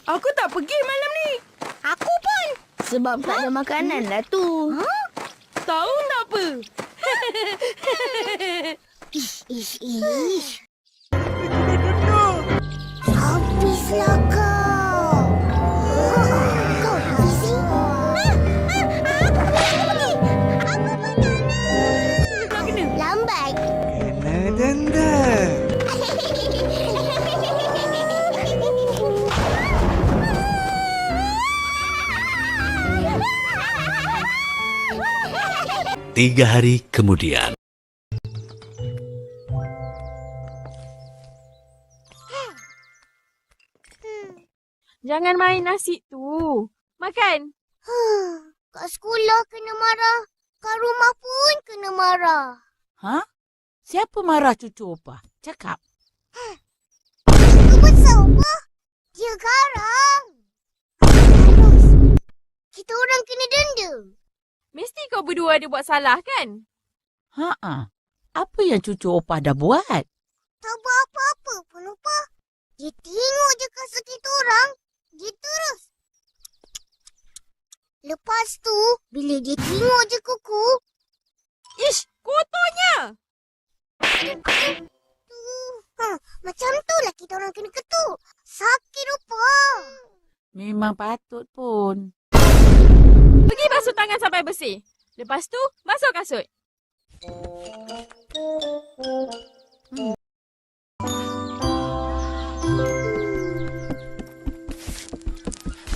Aku tak pergi malam ni. Aku pun. Sebab tak ada makanan lah tu. Tahu tak apa? Ish. Habislah kau. Kau Fizi. Aku pergi. Aku banana. Nak kena. Lambat. Kena denda. Tiga hari kemudian. Jangan main nasi tu. Makan. Kat sekolah kena marah. Kat rumah pun kena marah. Ha? Siapa marah cucu opah? Cakap. Cikgu besar apa? Dia garang. Terus, kita orang kena denda. Mesti kau berdua ada buat salah kan? Ha-ha. Apa yang cucu opah dah buat? Tak buat apa-apa pun, Upah. Dia tengok je kasut kita orang. Dia terus. Lepas tu, bila dia tengok je kuku, Ish, kotornya. macam tu lah kita orang kena ketuk. Sakit, Upah. Memang patut pun. Pergi basuh tangan sampai bersih. Lepas tu, basuh kasut.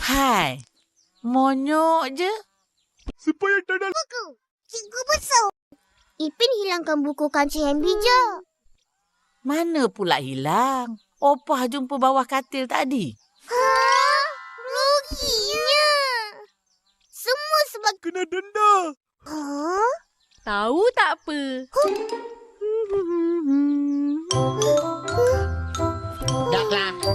Hai. Monyok je. Buku. Cikgu besar. Ipin hilangkan buku kancing yang bijak. Mana pula hilang? Opah jumpa bawah katil tadi. Ruginya. Semua sebab... Kena denda. Huh? Tahu tak apa?